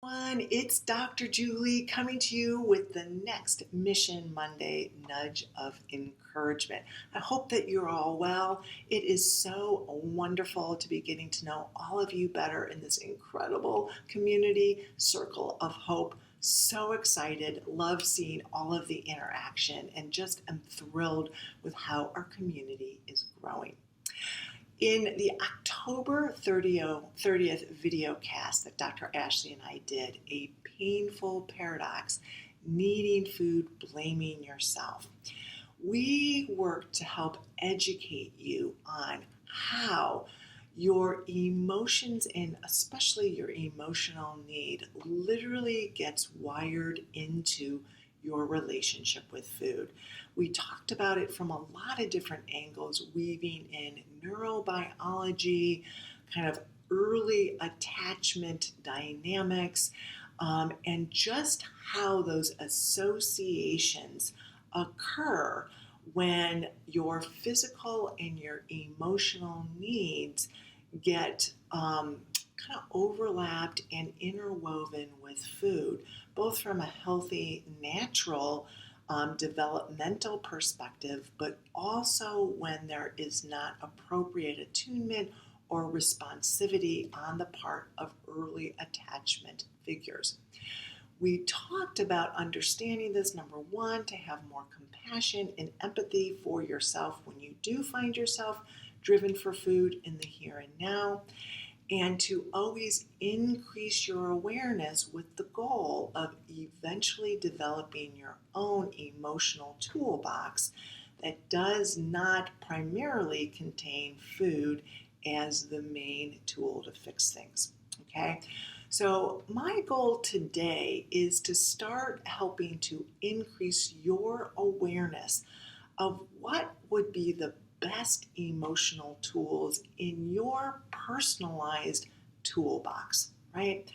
Everyone, it's Dr. Julie coming to you with the next Mission Monday nudge of encouragement. I hope that you're all well. It is so wonderful to be getting to know all of you better in this incredible community circle of hope. So excited, love seeing all of the interaction, and just am thrilled with how our community is growing. In the October 30th video cast that Dr. Ashley and I did, A Painful Paradox, Needing Food, Blaming Yourself, we worked to help educate you on how your emotions and especially your emotional need literally gets wired into your relationship with food. We talked about it from a lot of different angles, weaving in neurobiology, kind of early attachment dynamics, and just how those associations occur when your physical and your emotional needs get kind of overlapped and interwoven with food, both from a healthy, natural, developmental perspective, but also when there is not appropriate attunement or responsivity on the part of early attachment figures. We talked about understanding this, number one, to have more compassion and empathy for yourself when you do find yourself driven for food in the here and now, and to always increase your awareness with the goal of eventually developing your own emotional toolbox that does not primarily contain food as the main tool to fix things. Okay? So my goal today is to start helping to increase your awareness of what would be the best emotional tools in your personalized toolbox, right?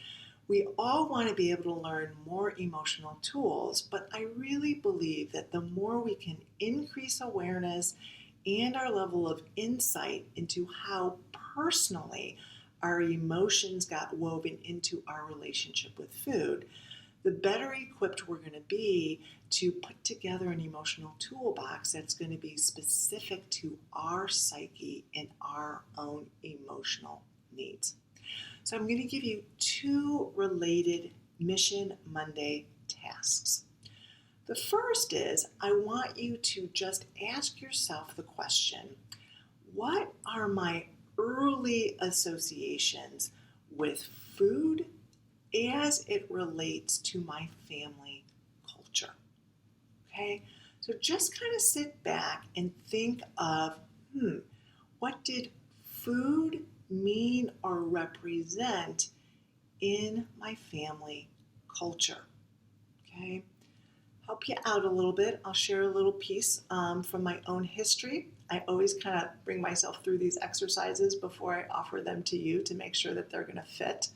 We all want to be able to learn more emotional tools, but I really believe that the more we can increase awareness and our level of insight into how personally our emotions got woven into our relationship with food, the better equipped we're going to be to put together an emotional toolbox that's going to be specific to our psyche and our own emotional needs. So I'm going to give you two related Mission Monday tasks. The first is I want you to just ask yourself the question, what are my early associations with food as it relates to my family culture? Okay, so just kind of sit back and think of, what did food mean or represent in my family culture? Okay, help you out a little bit. I'll share a little piece from my own history. I always kind of bring myself through these exercises before I offer them to you to make sure that they're going to fit.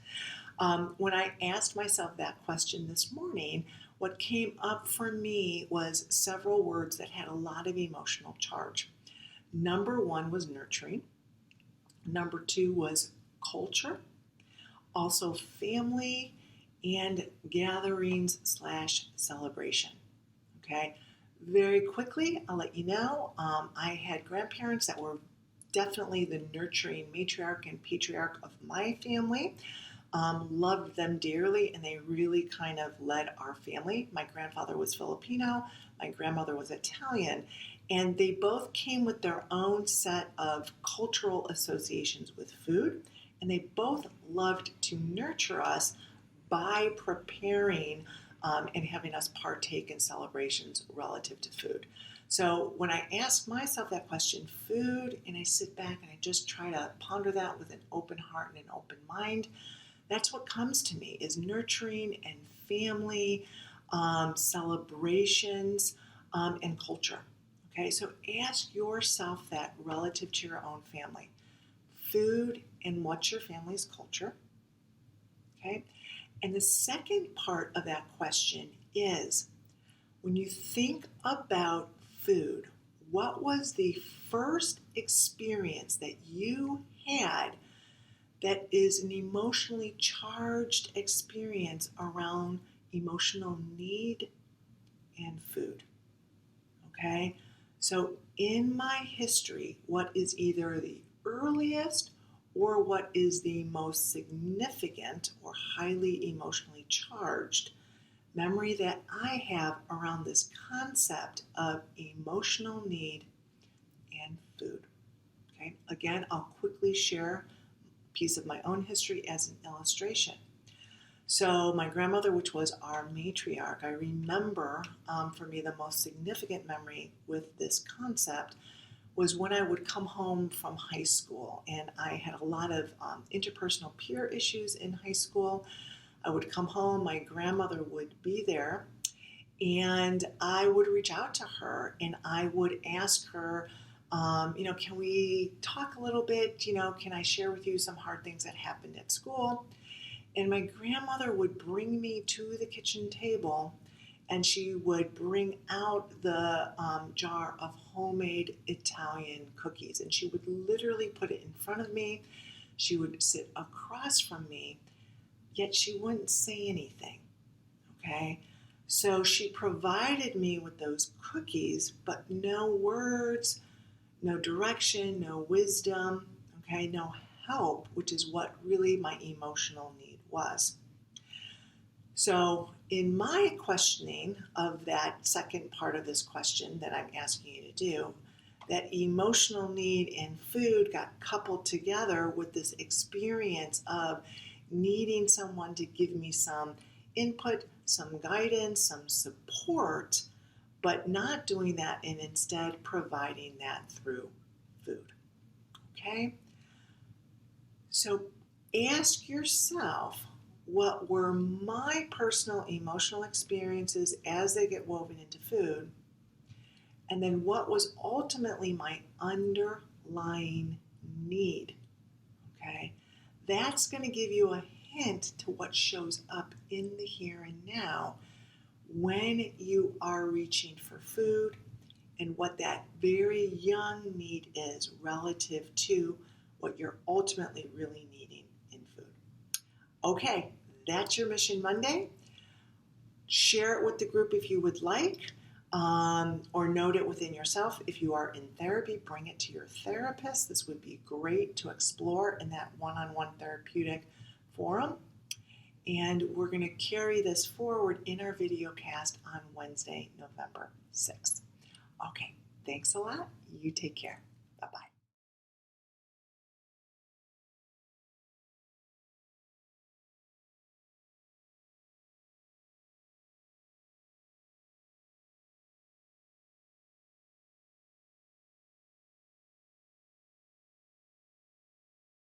When I asked myself that question this morning, what came up for me was several words that had a lot of emotional charge. Number one was nurturing. Number two was culture. Also family and gatherings / celebration. Okay. Very quickly, I'll let you know, I had grandparents that were definitely the nurturing matriarch and patriarch of my family. Loved them dearly, and they really kind of led our family. My grandfather was Filipino, my grandmother was Italian, and they both came with their own set of cultural associations with food, and they both loved to nurture us by preparing and having us partake in celebrations relative to food. So when I ask myself that question, food, and I sit back and I just try to ponder that with an open heart and an open mind, that's what comes to me is nurturing and family, celebrations, and culture. Okay, so ask yourself that relative to your own family. Food and what's your family's culture? Okay, and the second part of that question is, when you think about food, what was the first experience that you had that is an emotionally charged experience around emotional need and food. Okay? So, in my history, what is either the earliest or what is the most significant or highly emotionally charged memory that I have around this concept of emotional need and food? Okay? Again, I'll quickly share a piece of my own history as an illustration. So, my grandmother, which was our matriarch, I remember for me the most significant memory with this concept was when I would come home from high school, and I had a lot of interpersonal peer issues in high school. I would come home, my grandmother would be there, and I would reach out to her and I would ask her, can we talk a little bit? Can I share with you some hard things that happened at school? And my grandmother would bring me to the kitchen table and she would bring out the jar of homemade Italian cookies. And she would literally put it in front of me. She would sit across from me, yet she wouldn't say anything. Okay? So she provided me with those cookies, but no words, no direction, no wisdom, okay, no help, which is what really my emotional need was. So, in my questioning of that second part of this question that I'm asking you to do, that emotional need and food got coupled together with this experience of needing someone to give me some input, some guidance, some support, but not doing that and instead providing that through food. Okay? So ask yourself, what were my personal emotional experiences as they get woven into food? And then what was ultimately my underlying need? Okay? That's going to give you a hint to what shows up in the here and now when you are reaching for food and what that very young need is relative to what you're ultimately really needing in food. Okay, that's your Mission Monday. Share it with the group if you would like, or note it within yourself. If you are in therapy, bring it to your therapist. This would be great to explore in that one-on-one therapeutic forum. And we're going to carry this forward in our video cast on Wednesday, November 6th. Okay, thanks a lot. You take care. Bye-bye.